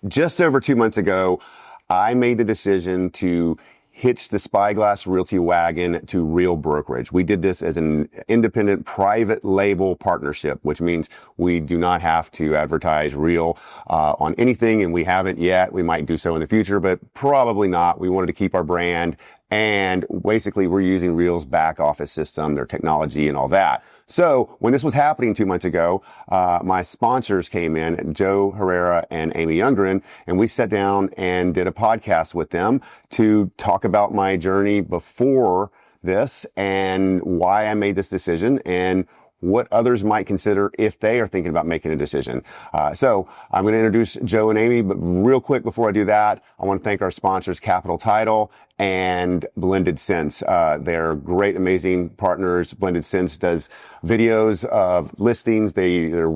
just over 2 months ago, I made the decision to hitch the Spyglass Realty wagon to Real Brokerage. We did this as an independent private label partnership, which means we do not have to advertise Real on anything, and we haven't yet. We might do so in the future, but probably not. We wanted to keep our brand, and basically we're using Real's back office system, their technology and all that. So when this was happening 2 months ago, my sponsors came in, Joe Herrera and Amy Youngren, and we sat down and did a podcast with them to talk about my journey before this and why I made this decision and what others might consider if they are thinking about making a decision. So I'm going to introduce Joe and Amy, but real quick before I do that, I want to thank our sponsors, Capital Title and Blended Sense. They're great, amazing partners. Blended Sense does videos of listings. They're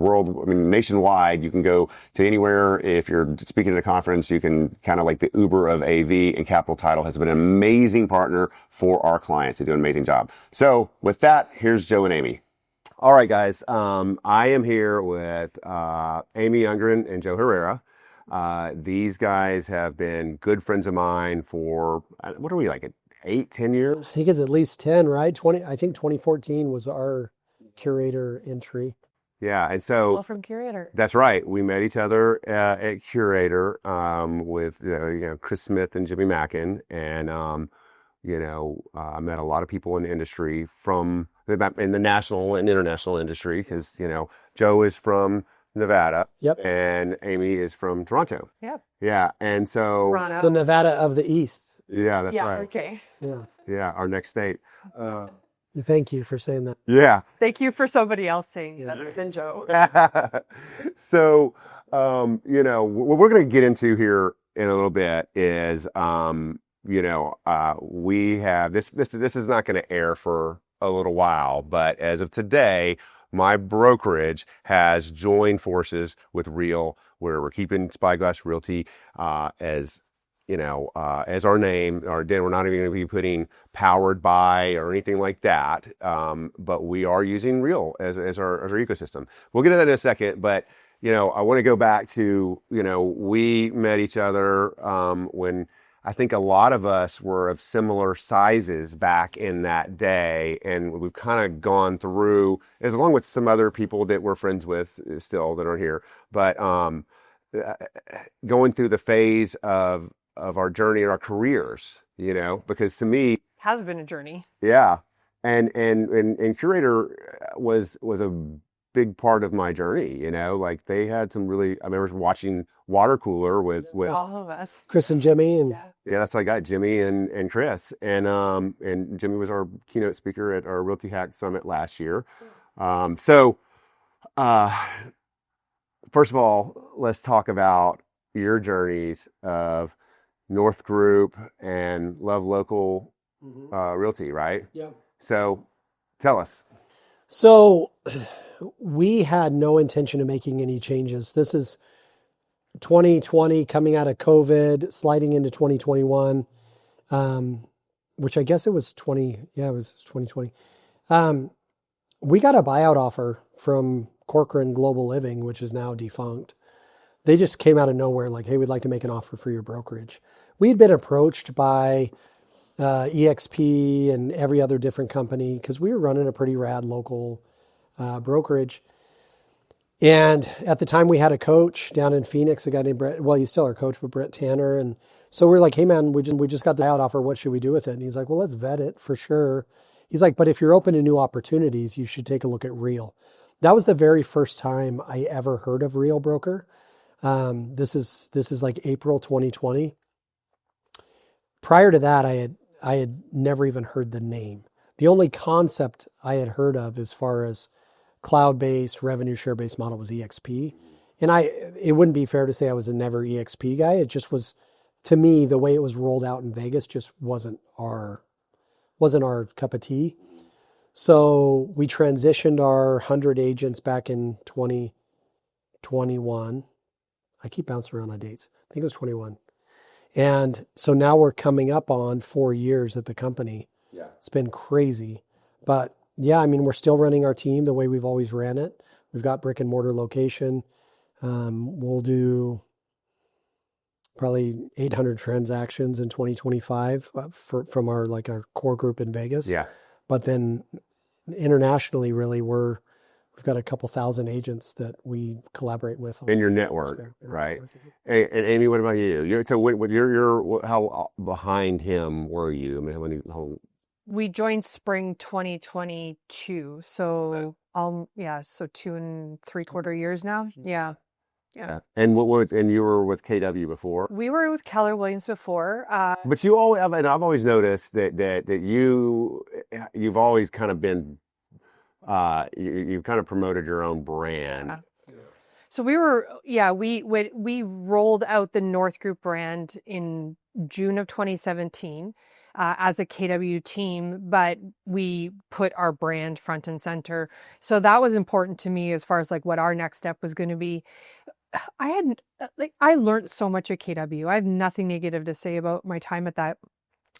nationwide. You can go to anywhere. If you're speaking at a conference, you can kind of like the Uber of AV, and Capital Title has been an amazing partner for our clients. They do an amazing job. So with that, here's Joe and Amy. All right, guys. I am here with Amy Youngren and Joe Herrera. These guys have been good friends of mine for, what are we, like 8-10 years? I think it's at least 10, right? 20. I think 2014 was our Curator entry. Yeah, and so Well, from Curator. That's right. We met each other at Curator with Chris Smith and Jimmy Mackin, and I met a lot of people in the industry in the national and international industry because, Joe is from Nevada. Yep. And Amy is from Toronto. Yep. Yeah. And so. Toronto. The Nevada of the East. Yeah, that's right. Okay. Yeah. Yeah, our next state. Thank you for saying that. Yeah. Thank you for somebody else saying that than Joe. So, what we're going to get into here in a little bit is, we have this is not going to air for a little while, but as of today, my brokerage has joined forces with Real, where we're keeping Spyglass Realty as our name. We're not even going to be putting powered by or anything like that, but we are using Real as our ecosystem. We'll get to that in a second, but I want to go back to we met each other when I think a lot of us were of similar sizes back in that day, and we've kind of gone through, as along with some other people that we're friends with still that aren't here, but going through the phase of our journey and our careers, because to me Has been a journey. yeah, and Curator was a big part of my journey. Like they had some really. I remember watching Water Cooler with All of us. Chris and Jimmy and yeah, that's how I got Jimmy and Chris, and Jimmy was our keynote speaker at our Realty Hack Summit last year. So first of all, let's talk about your journeys of North Group and Love Local Realty, right? yeah. So tell us. So we had no intention of making any changes. This is 2020 coming out of COVID, sliding into 2021, which I guess it was 2020. We got a buyout offer from Corcoran Global Living, which is now defunct. They just came out of nowhere like, hey, we'd like to make an offer for your brokerage. We had been approached by EXP and every other different company because we were running a pretty rad local brokerage. And at the time we had a coach down in Phoenix, a guy named Brett, well, he's still our coach, but Brett Tanner. And so we're like, hey man, we just got the buyout offer. What should we do with it? And he's like, well, let's vet it for sure. He's like, but if you're open to new opportunities, you should take a look at Real. That was the very first time I ever heard of Real Broker. This is like April 2020. Prior to that, I had never even heard the name. The only concept I had heard of as far as cloud-based, revenue share-based model was EXP. And it wouldn't be fair to say I was a never EXP guy. It just was, to me, the way it was rolled out in Vegas just wasn't our cup of tea. So we transitioned our 100 agents back in 2021. I keep bouncing around on dates. I think it was 21. And so now we're coming up on 4 years at the company. Yeah. It's been crazy. But yeah, I mean, we're still running our team the way we've always ran it. We've got brick and mortar location. We'll do probably 800 transactions in 2025 from our our core group in Vegas. Yeah. But then internationally, really, we've got a couple thousand agents that we collaborate with In your network, in our right? network. And Amy, what about you? You're how behind him were you? I mean, We joined spring 2022. So, so 2 and 3/4 years now. Yeah. yeah. And you were with KW before? We were with Keller Williams before. But you always, and I've always noticed that you've always kind of been, you've kind of promoted your own brand. Yeah. So we rolled out the North Group brand in June of 2017 as a KW team, but we put our brand front and center. So that was important to me as far as what our next step was going to be. I learned so much at KW. I have nothing negative to say about my time at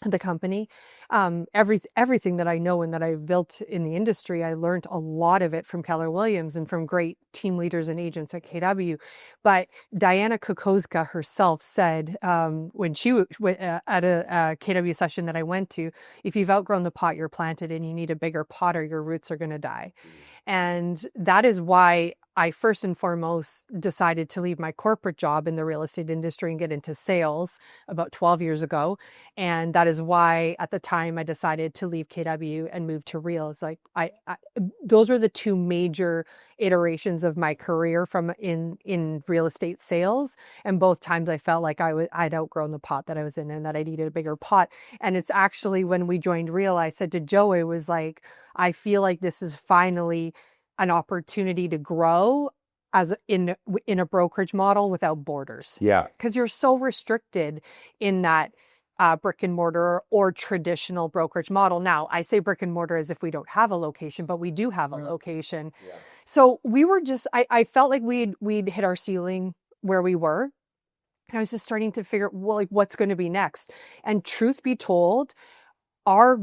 the company. Everything that I know and that I've built in the industry, I learned a lot of it from Keller Williams and from great team leaders and agents at KW. But Diana Kokoska herself said when she at a KW session that I went to, if you've outgrown the pot you're planted in, you need a bigger pot or your roots are going to die. And that is why I first and foremost decided to leave my corporate job in the real estate industry and get into sales about 12 years ago. And that is why at the time I decided to leave KW and move to real. It's those are the two major iterations of my career from in real estate sales. And both times I felt like I'd outgrown the pot that I was in and that I needed a bigger pot. And it's actually when we joined real, I said to Joe, it was like, I feel like this is finally an opportunity to grow as in a brokerage model without borders. Yeah. Because you're so restricted in that brick and mortar or traditional brokerage model. Now, I say brick and mortar as if we don't have a location, but we do have a location. Yeah. So we were I felt like we'd hit our ceiling where we were. I was just starting to figure, what's going to be next? And truth be told, our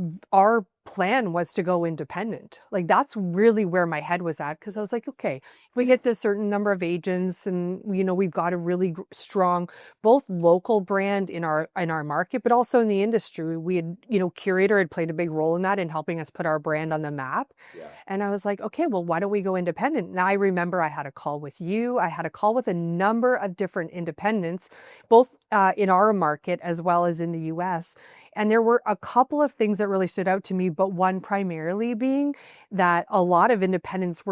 plan was to go independent. That's really where my head was at, because I was like, okay, if we get this certain number of agents and we've got a really strong both local brand in our market, but also in the industry. We had Curator had played a big role in that, in helping us put our brand on the map. Yeah. And I was like, okay, well, why don't we go independent? Now I remember I had a call with you. I had a call with a number of different independents, both in our market as well as in the US. And there were a couple of things that really stood out to me, but one primarily being that a lot of independents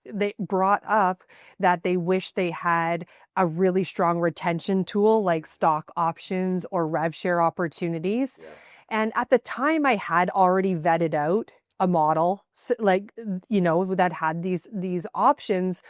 they brought up that they wish they had a really strong retention tool like stock options or rev share opportunities. Yeah. And at the time I had already vetted out a model that had these options.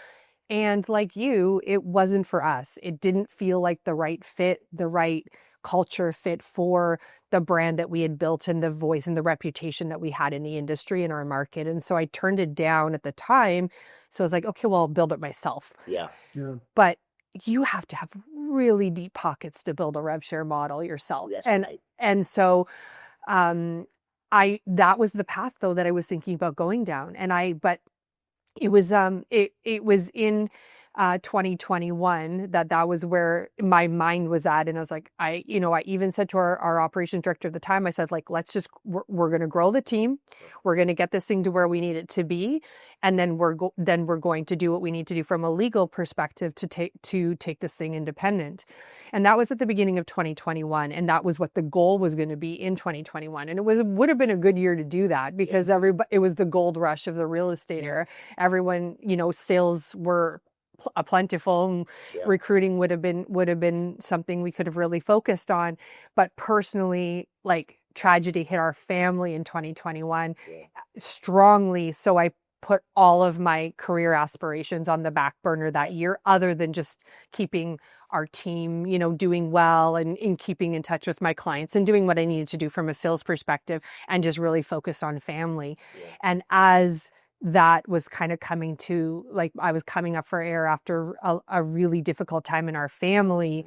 And like you, it wasn't for us. It didn't feel like the right fit, the right culture fit for the brand that we had built and the voice and the reputation that we had in the industry in our market. And so I turned it down at the time. So I was like, okay, well, I'll build it myself. Yeah. But you have to have really deep pockets to build a rev share model yourself. That's right. And so that was the path though that I was thinking about going down. But it was in 2021 that was where my mind was at. And I was like, I even said to our operations director at the time, I said, we're going to grow the team. We're going to get this thing to where we need it to be. And then we're going to do what we need to do from a legal perspective to take this thing independent. And that was at the beginning of 2021. And that was what the goal was going to be in 2021. And it would have been a good year to do that, because it was the gold rush of the real estate era. Everyone, sales were plentiful, and recruiting would have been something we could have really focused on. But personally, tragedy hit our family in 2021 strongly. So I put all of my career aspirations on the back burner that year, other than just keeping our team, doing well and in keeping in touch with my clients and doing what I needed to do from a sales perspective, and just really focused on family. Yeah. And as that was kind of coming to, I was coming up for air after a really difficult time in our family,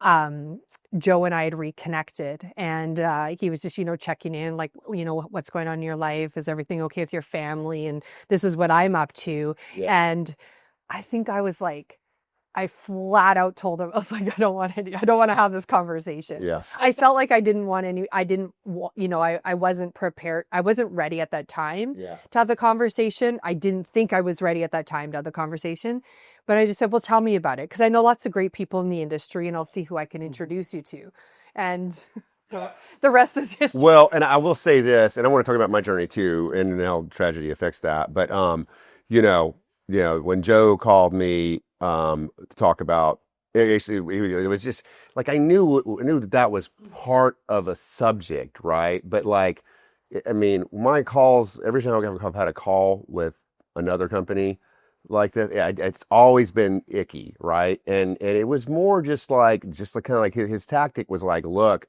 Joe and I had reconnected, and he was just, checking in, what's going on in your life? Is everything okay with your family? And this is what I'm up to. Yeah. And I think I was like, I flat out told him, I was like, I don't want to have this conversation. Yeah. I felt like I wasn't prepared. I wasn't ready at that time to have the conversation. I didn't think I was ready at that time to have the conversation, but I just said, well, tell me about it. Cause I know lots of great people in the industry and I'll see who I can introduce you to. And the rest is history. Well, and I will say this, and I want to talk about my journey too, and how tragedy affects that. But when Joe called me to talk about, actually, it was just like I knew that was part of a subject, right? But like, I mean, my calls every time I've had a call with another company like this, it's always been icky, right? And it was more just like kind of like his tactic was like, look,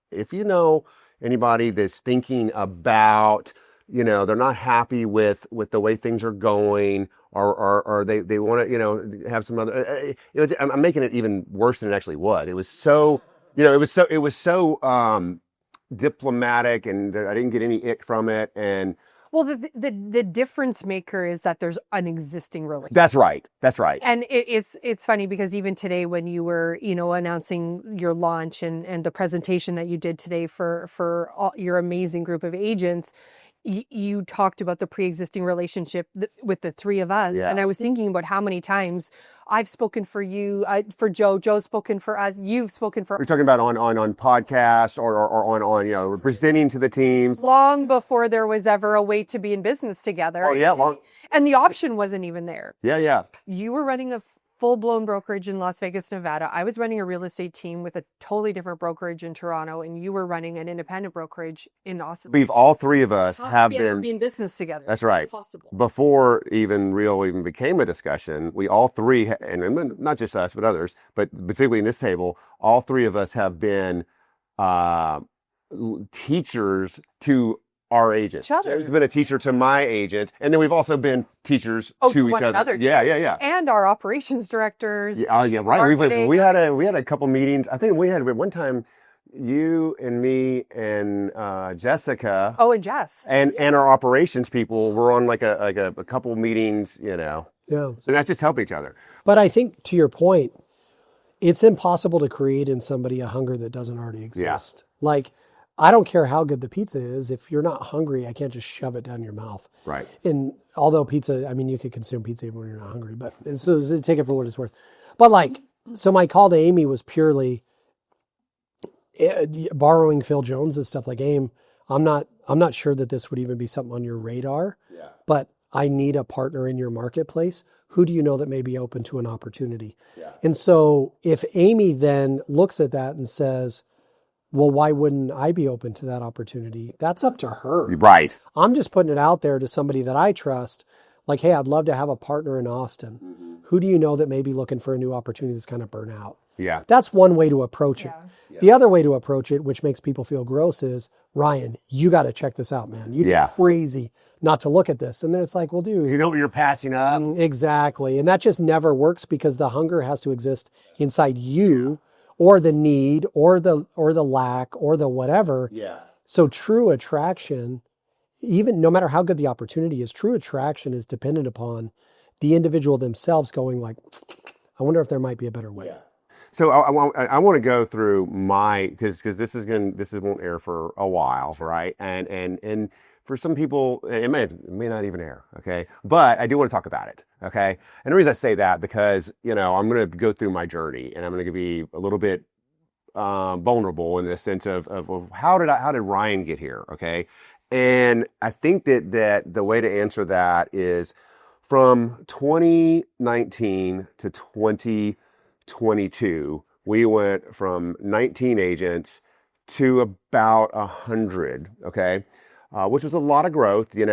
if you know anybody that's thinking about, they're not happy with the way things are going, or they want to, have some other, I'm making it even worse than it actually was. It was so, it was so diplomatic, and I didn't get any ick from it. And well, the difference maker is that there's an existing relationship. That's right. And it's funny because even today when you were, announcing your launch and the presentation that you did today for all, your amazing group of agents, you talked about the pre-existing relationship with the three of us. Yeah. And I was thinking about how many times I've spoken for you, for Joe, Joe's spoken for us, you've spoken for us. We're talking about on podcasts or on presenting to the teams. Long before there was ever a way to be in business together. Oh, yeah. And the option wasn't even there. Yeah. You were running a full-blown brokerage in Las Vegas, Nevada. I was running a real estate team with a totally different brokerage in Toronto, and you were running an independent brokerage in Austin. All three of us have been in business together. That's right. Possible. Before even became a discussion, we all three, and not just us, but others, but particularly in this table, all three of us have been teachers to our agent. There's been a teacher to my agent, and then we've also been teachers to each other. Yeah. And our operations directors. Yeah, right. We had a couple meetings. I think we had at one time you and me and Jessica. Oh, and Jess. And our operations people were on like a couple meetings, Yeah. So that's just helping each other. But I think to your point, it's impossible to create in somebody a hunger that doesn't already exist. Yeah. Like, I don't care how good the pizza is. If you're not hungry, I can't just shove it down your mouth. Right. And although pizza, I mean, you could consume pizza even when you're not hungry, but so take it for what it's worth. But like, so my call to Amy was purely borrowing Phil Jones's stuff. Like, Aim, I'm not sure that this would even be something on your radar. Yeah. But I need a partner in your marketplace. Who do you know that may be open to an opportunity? Yeah. And so if Amy then looks at that and says, well, why wouldn't I be open to that opportunity? That's up to her. Right. I'm just putting it out there to somebody that I trust. Like, hey, I'd love to have a partner in Austin. Mm-hmm. Who do you know that may be looking for a new opportunity that's kind of burnt out? Yeah. That's one way to approach it. Yeah. The other way to approach it, which makes people feel gross, is, Ryan, you got to check this out, man. You'd be crazy not to look at this. And then it's like, well, dude. You know what you're passing up? Exactly. And that just never works because the hunger has to exist inside you, or the need, or the lack, or the whatever. Yeah. So true attraction, even no matter how good the opportunity is, true attraction is dependent upon the individual themselves going like, I wonder if there might be a better way. Yeah. So I want to go through because this won't air for a while, right? And for some people, it may not even air, okay? But I do want to talk about it, okay? And the reason I say that, because, I'm going to go through my journey, and I'm going to be a little bit vulnerable in the sense of how did Ryan get here, okay? And I think that the way to answer that is from 2019 to 2022, we went from 19 agents to about 100, okay? Which was a lot of growth, by the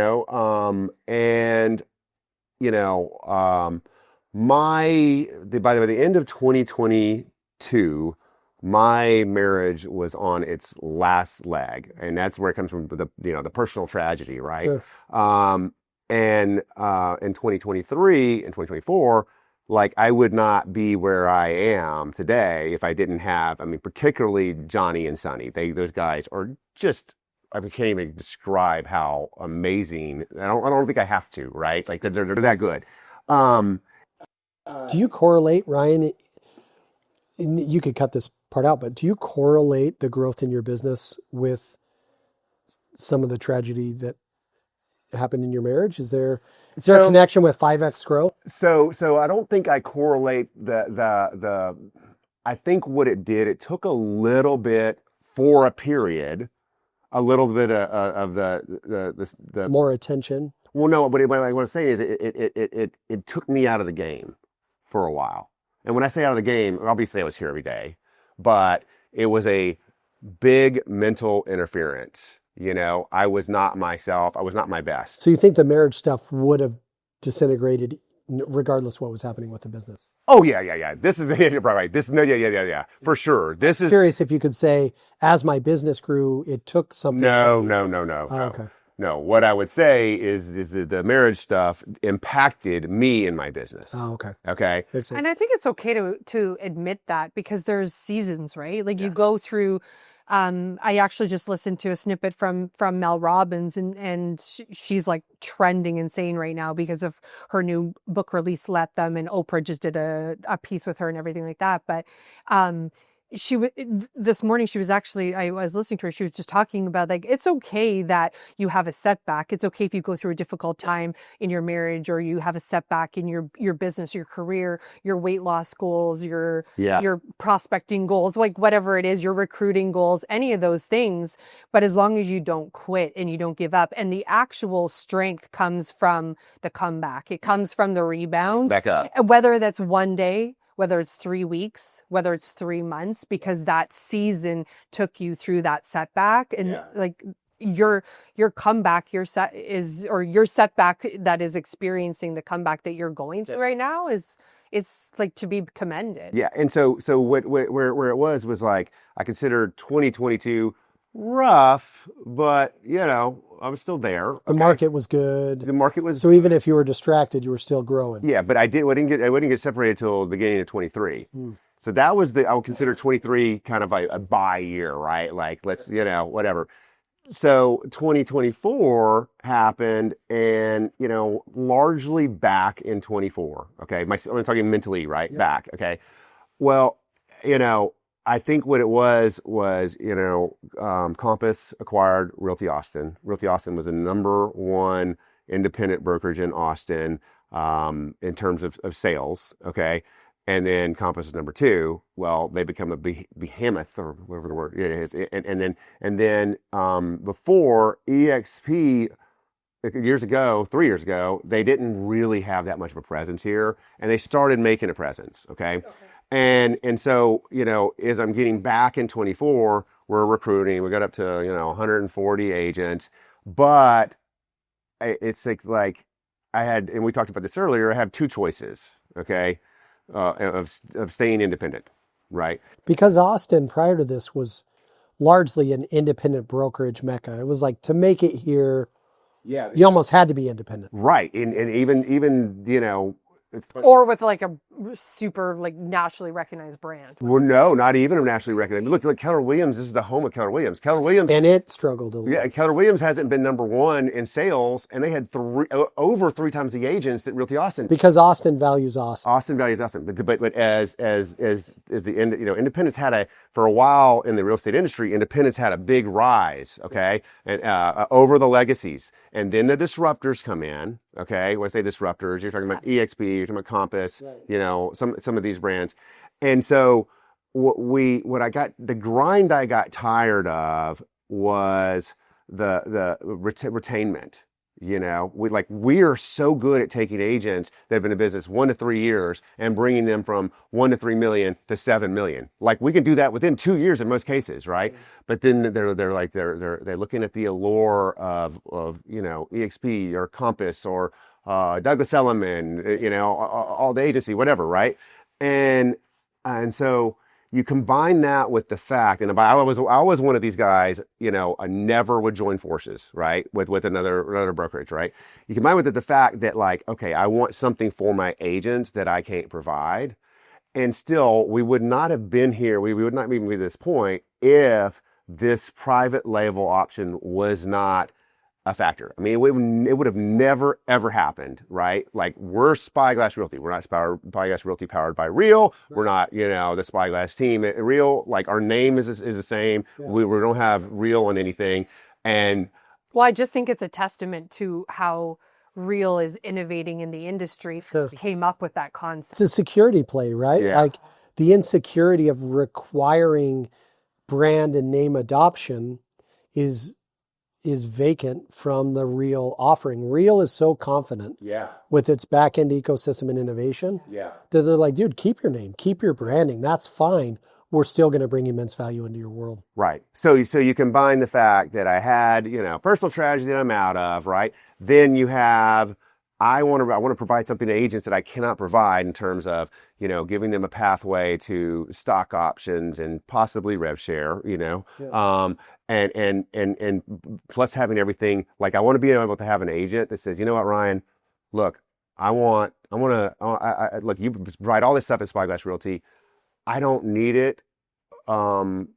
end of 2022, my marriage was on its last leg, and that's where it comes from, the personal tragedy, right? Sure. And in 2023 and 2024, like, I would not be where I am today if I didn't have, particularly Johnny and Sonny. Those guys are just, I can't even describe how amazing. I don't think I have to, right? Like, they're that good. Do you correlate, Ryan? And you could cut this part out, but do you correlate the growth in your business with some of the tragedy that happened in your marriage? Is there a connection with 5x growth? So I don't think I correlate I think what it did, it took a little bit for a period, a little bit of the More attention. well, no, but what I want to say is it took me out of the game for a while. And when I say out of the game, obviously I was here every day, but it was a big mental interference. I was not myself. I was not my best. So you think the marriage stuff would have disintegrated regardless what was happening with the business? Oh yeah. This is right. This no yeah for sure. This is Curious if you could say, as my business grew, it took something. no. Okay. No, what I would say is that the marriage stuff impacted me in my business. Oh, okay. Okay. And I think it's okay to admit that, because there's seasons, right? Like you go through. I actually just listened to a snippet from Mel Robbins, and she's like trending insane right now because of her new book release, Let Them, and Oprah just did a piece with her and everything like that. But this morning she was actually, I was listening to her, she was just talking about, like, it's okay that you have a setback. It's okay if you go through a difficult time in your marriage, or you have a setback in your business, your career, your weight loss goals, your prospecting goals, like whatever it is, your recruiting goals, any of those things. But as long as you don't quit and you don't give up, and the actual strength comes from the comeback, it comes from the rebound. Back up. Whether that's one day, whether it's 3 weeks, whether it's 3 months, because that season took you through that setback. And like your comeback, your setback that is experiencing the comeback that you're going through right now it's like to be commended. Yeah. And so where it was like, I considered 2022 rough, but I was still there. The market was good. The market was So even if you were distracted, you were still growing. Yeah, but I wouldn't get separated till the beginning of 23. So that was I would consider 23 kind of a buy year, right? Like, let's, whatever. So 2024 happened, and, largely back in 24. Okay. I'm talking mentally, right? Yeah. Back. Okay. Well, I think what it was, Compass acquired Realty Austin. Realty Austin was the number one independent brokerage in Austin in terms of sales, okay? And then Compass is number two. Well, they become a behemoth, or whatever the word is. And then before EXP, 3 years ago, they didn't really have that much of a presence here, and they started making a presence, okay? And so, as I'm getting back in 24, we're recruiting. We got up to, 140 agents, but it's like I had, and we talked about this earlier, I have two choices, okay, of staying independent, right? Because Austin, prior to this, was largely an independent brokerage mecca. It was like, to make it here, you almost had to be independent. Right. And even, or with like a super like nationally recognized brand. Well, no, not even a nationally recognized. Look, Keller Williams, this is the home of Keller Williams. Keller Williams. And it struggled a little. Yeah, Keller Williams hasn't been number one in sales, and they had over 3 times the agents that Realty Austin. Because Austin values Austin. Austin values Austin. But as the end, independents had for a while in the real estate industry, independents had a big rise, okay? And over the legacies. And then the disruptors come in, okay? When I say disruptors, you're talking about EXP, you're talking about Compass, right. Some of these brands. And so the grind I got tired of was the retainment. We are so good at taking agents that have been in business 1 to 3 years and bringing them from 1 to 3 million to 7 million. Like, we can do that within 2 years in most cases, right? Mm-hmm. But then they're looking at the allure of EXP or Compass or Douglas Elliman, all the agency, whatever, right? And so you combine that with the fact, and I was one of these guys, I never would join forces, right, with another brokerage, right? You combine with it the fact that, like, okay, I want something for my agents that I can't provide, and still we would not have been here. We would not even be at this point if this private label option was not a factor. I mean, it would have never, ever happened, right? Like, we're Spyglass Realty. We're not Spyglass Realty powered by Real. We're not, the Spyglass team at Real. Like, our name is the same. Yeah. We don't have Real on anything. And well, I just think it's a testament to how Real is innovating in the industry. Sure. Came up with that concept. It's a security play, right? Yeah. Like the insecurity of requiring brand and name adoption is vacant from the Real offering. Real is so confident with its back-end ecosystem and innovation that they're like, dude, keep your name, keep your branding. That's fine. We're still going to bring immense value into your world. Right. So you combine the fact that I had, personal tragedy that I'm out of, right? Then you have, I want to provide something to agents that I cannot provide in terms of, giving them a pathway to stock options and possibly rev share, and plus having everything. Like, I want to be able to have an agent that says, you know what, Ryan, look, look, you provide all this stuff at Spyglass Realty. I don't need it. And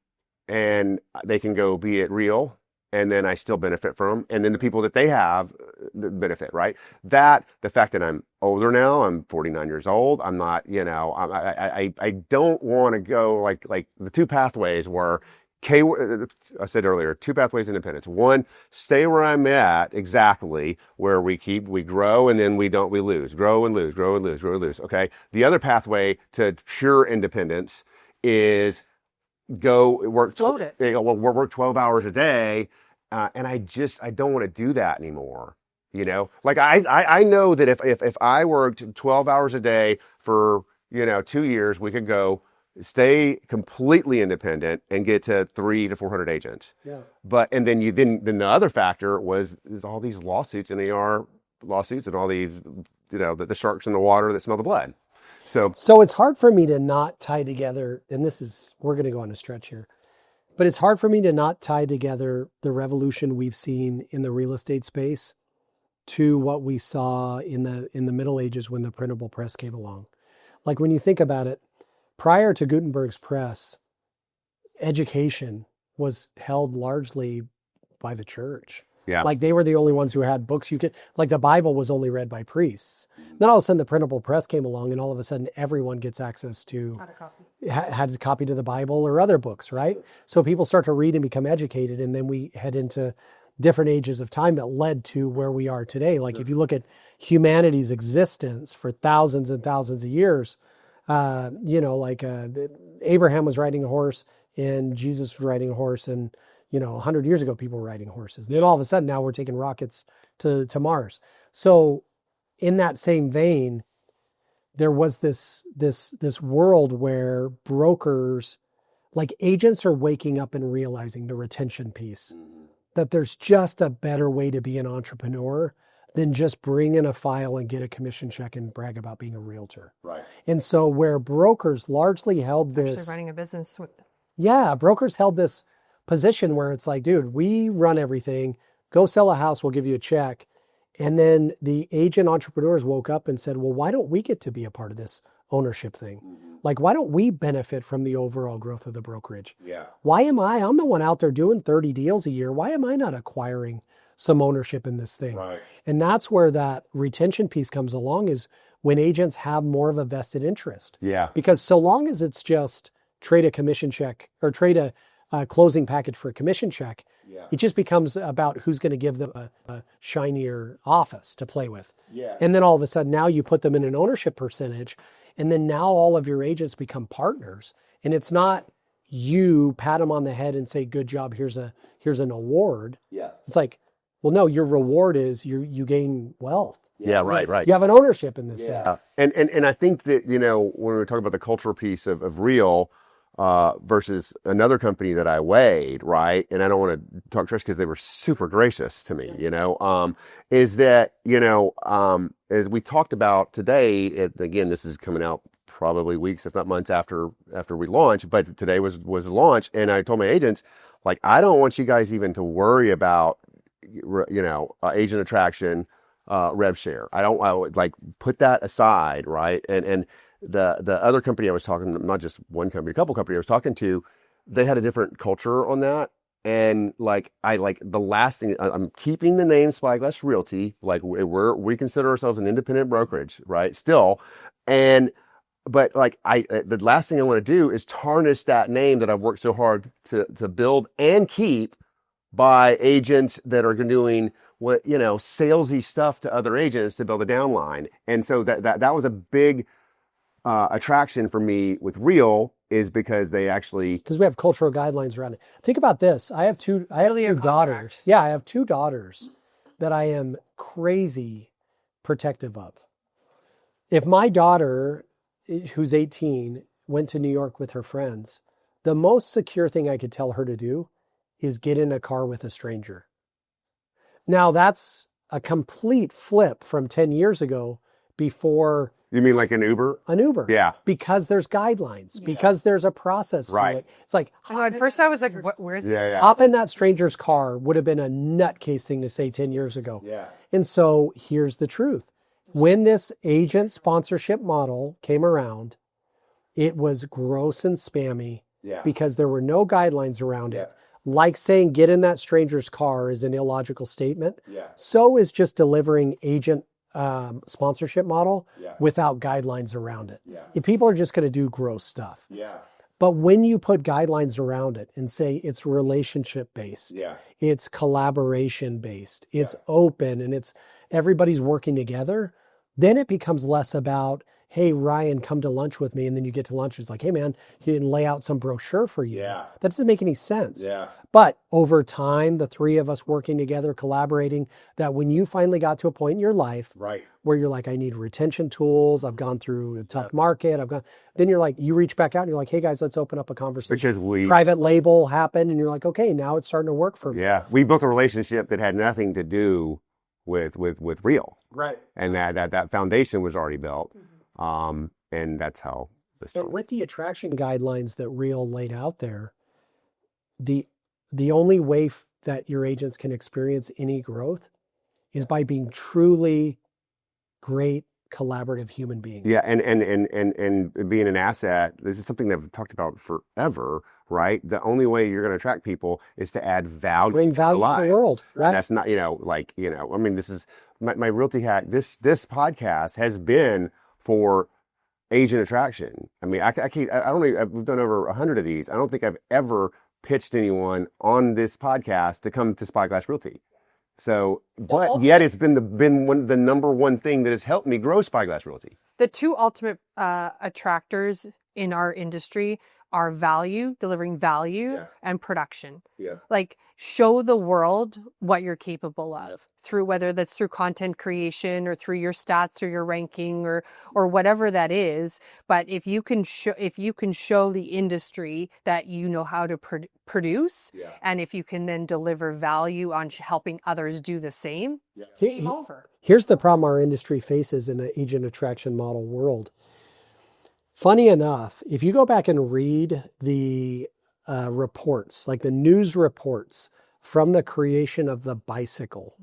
they can go be it Real, and then I still benefit from them. And then the people that they have benefit, right? The fact that I'm older now, I'm 49 years old. I'm not, I don't want to go like the two pathways were, I said earlier, two pathways to independence. One, stay where I'm at exactly, where we grow and then we lose, grow and lose, grow and lose, grow and lose. Okay. The other pathway to pure independence is go work, Float it. Work 12 hours a day. And I don't want to do that anymore. Like I know that if I worked 12 hours a day for, 2 years, we could go stay completely independent and get to 300 to 400 agents. Yeah. But, and then the other factor is all these lawsuits and AR lawsuits and all these, the sharks in the water that smell the blood. So it's hard for me to not tie together, and we're going to go on a stretch here, but it's hard for me to not tie together the revolution we've seen in the real estate space to what we saw in the Middle Ages when the printable press came along. Like, when you think about it, prior to Gutenberg's press, education was held largely by the church. Yeah. Like, they were the only ones who had books like the Bible was only read by priests. Then all of a sudden the printable press came along, and all of a sudden everyone gets access to, had a copy to the Bible or other books, right? So people start to read and become educated, and then we head into different ages of time that led to where we are today. Like, if you look at humanity's existence for thousands and thousands of years, Abraham was riding a horse and Jesus was riding a horse, and 100 years ago, people were riding horses. Then all of a sudden, now we're taking rockets to Mars. So in that same vein, there was this world where brokers, like agents, are waking up and realizing the retention piece, that there's just a better way to be an entrepreneur than just bring in a file and get a commission check and brag about being a realtor. Right. And so where brokers largely held this... Actually running a business with... Yeah, brokers held this position where it's like, dude, we run everything. Go sell a house, we'll give you a check. And then the agent entrepreneurs woke up and said, well, why don't we get to be a part of this ownership thing? Like, why don't we benefit from the overall growth of the brokerage? Yeah. I'm the one out there doing 30 deals a year. Why am I not acquiring some ownership in this thing? Right. And that's where that retention piece comes along, is when agents have more of a vested interest. Yeah. Because so long as it's just trade a commission check or trade a closing package for a commission check, it just becomes about who's going to give them a shinier office to play with. Yeah. And then all of a sudden, now you put them in an ownership percentage, and then now all of your agents become partners. And it's not you pat them on the head and say, good job, here's an award. Yeah. It's like, well, no, your reward is you gain wealth. Yeah, right. You have an ownership in this thing. And I think that, when we're talking about the cultural piece of Real, versus another company that I weighed, right? And I don't want to talk trash because they were super gracious to me, is that, as we talked about today, again, this is coming out probably weeks, if not months after we launched, but today was launch. And I told my agents, like, I don't want you guys even to worry about, agent attraction, rev share. I would like put that aside, right? And the other company I was talking to, not just one company, a couple companies I was talking to, they had a different culture on that. And like the last thing, I'm keeping the name Spyglass Realty. Like we consider ourselves an independent brokerage, right? Still, but like the last thing I want to do is tarnish that name that I've worked so hard to build and keep by agents that are doing salesy stuff to other agents to build a downline. And so that was a big attraction for me with Real, is because they actually, because we have cultural guidelines around it. Think about this. I have two daughters. Yeah, I have two daughters that I am crazy protective of. If my daughter, who's 18, went to New York with her friends, the most secure thing I could tell her to do is get in a car with a stranger. Now that's a complete flip from 10 years ago, before. You mean like an Uber? An Uber. Yeah. Because there's guidelines, because there's a process to it. It's like, at first I was like, where is it? Yeah. hop in that stranger's car would have been a nutcase thing to say 10 years ago. Yeah. And so here's the truth. When this agent sponsorship model came around, it was gross and spammy because there were no guidelines around it. Like saying get in that stranger's car is an illogical statement. So is just delivering agent sponsorship model without guidelines around it. If people are just going to do gross stuff. But when you put guidelines around it and say it's relationship based, it's collaboration based, it's open, and it's everybody's working together, then it becomes less about, hey, Ryan, come to lunch with me. And then you get to lunch, it's like, hey, man, he didn't lay out some brochure for you. That doesn't make any sense. But over time, the three of us working together, collaborating, that when you finally got to a point in your life where you're like, I need retention tools, I've gone through a tough market, then you're like, you reach back out and you're like, hey guys, let's open up a conversation. Because private label happened and you're like, okay, now it's starting to work for me. We built a relationship that had nothing to do with Real. And that foundation was already built. And that's how this started. And with the attraction guidelines that Real laid out there, the only way that your agents can experience any growth is by being truly great collaborative human beings. And being an asset. This is something that I've talked about forever, right? The only way you're going to attract people is to add value. Bring value to the world, right? That's not, I mean, this is my realty hack. This podcast has been for agent attraction. I mean, we've done over 100 of these. I don't think I've ever pitched anyone on this podcast to come to Spyglass Realty. So, but yet it's been the number one thing that has helped me grow Spyglass Realty. The two ultimate attractors in our industry are delivering value, and production. Like, show the world what you're capable of through, whether that's through content creation or through your stats or your ranking or whatever that is. But if you can show the industry that you know how to produce, and if you can then deliver value on helping others do the same, game over. Here's the problem our industry faces in an agent attraction model world. Funny enough, if you go back and read the reports, like the news reports from the creation of the bicycle,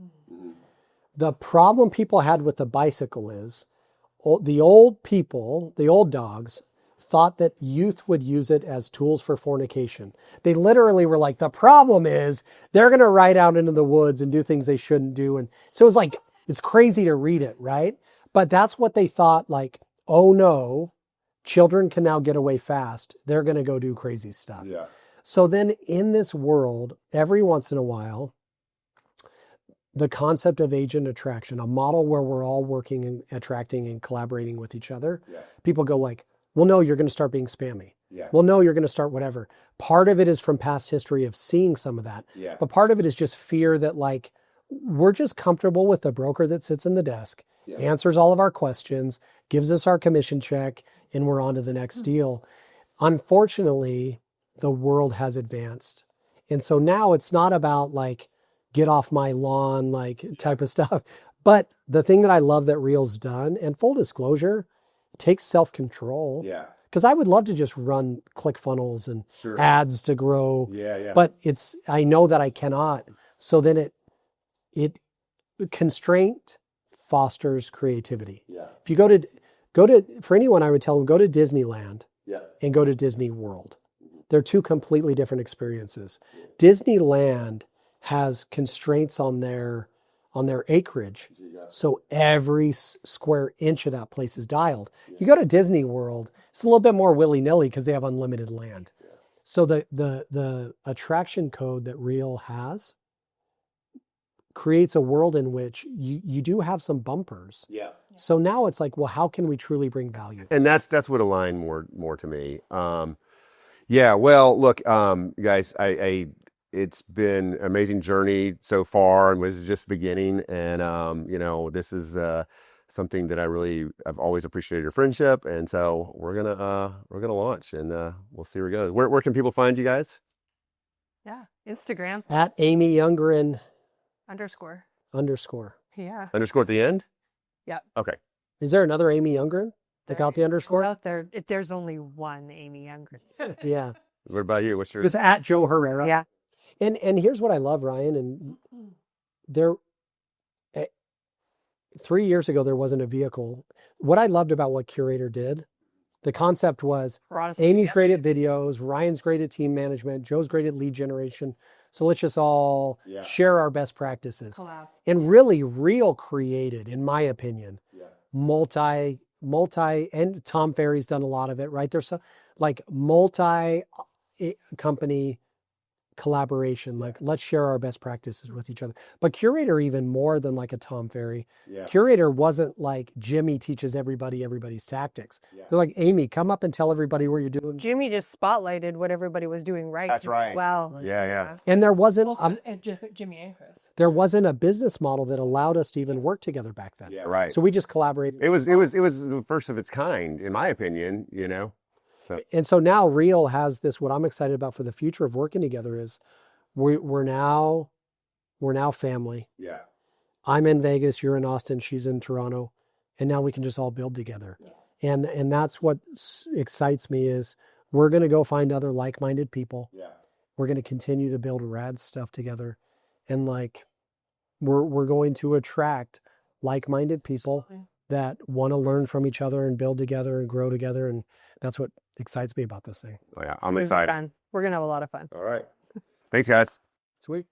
the problem people had with the bicycle is the old people, the old dogs, thought that youth would use it as tools for fornication. They literally were like, the problem is they're going to ride out into the woods and do things they shouldn't do. And so it's like, it's crazy to read it, right? But that's what they thought, like, oh no, children can now get away fast. They're going to go do crazy stuff. So then in this world, every once in a while, the concept of agent attraction, a model where we're all working and attracting and collaborating with each other, people go like, well, no, you're going to start being spammy. Well, no, you're going to start whatever. Part of it is from past history of seeing some of that. But part of it is just fear that, like, we're just comfortable with the broker that sits in the desk, answers all of our questions, gives us our commission check, and we're on to the next deal. Unfortunately, the world has advanced. And so now it's not about like, get off my lawn, like type of stuff. But the thing that I love that Real's done, and full disclosure, it takes self-control. Because I would love to just run ClickFunnels and ads to grow. But I know that I cannot. So then it constraint fosters creativity. If you go to, for anyone, I would tell them, go to Disneyland and go to Disney World. They're two completely different experiences. Disneyland has constraints on their acreage. So every square inch of that place is dialed. You go to Disney World, it's a little bit more willy-nilly because they have unlimited land. So the attraction code that Real has creates a world in which you do have some bumpers. Yeah. So now it's like, well, how can we truly bring value? And that's what aligned more to me. Yeah, well, look, guys, it's been an amazing journey so far, and was just beginning. And this is something that I've always appreciated your friendship, and so we're gonna launch, and we'll see where it goes. Where can people find you guys? Yeah. Instagram At Amy Youngren _. Yeah. Underscore at the end? Yeah. Okay. Is there another Amy Youngren? Take out the underscore? Out there, there's only one Amy Youngren. Yeah. What about you? What's your? It's at Joe Herrera. Yeah. And here's what I love, Ryan. And there, 3 years ago, there wasn't a vehicle. What I loved about what Curator did, the concept was Amy's great at videos, Ryan's great at team management, Joe's great at lead generation. So let's just all share our best practices. Collab. And really, Real created, in my opinion, multi, and Tom Ferry's done a lot of it, right? There's like multi company collaboration, like let's share our best practices with each other. But Curator, even more than like a Tom Ferry, Curator wasn't like Jimmy teaches everybody's tactics. They're like, Amy, come up and tell everybody what you're doing. Jimmy just spotlighted what everybody was doing right. That's right. Well, Yeah. And there wasn't Jimmy and Chris. there wasn't a business model that allowed us to even work together back then. Yeah, right. So we just collaborated. It was the first of its kind, in my opinion. And so now Real has this. What I'm excited about for the future of working together is we're now family. Yeah. I'm in Vegas, you're in Austin, she's in Toronto, and now we can just all build together. And that's what excites me is we're going to go find other like-minded people. Yeah. We're going to continue to build rad stuff together, and like we're going to attract like-minded people that want to learn from each other and build together and grow together, and that's what excites me about this thing. Oh yeah, I'm excited. Fun. We're gonna have a lot of fun. All right. Thanks, guys. Sweet.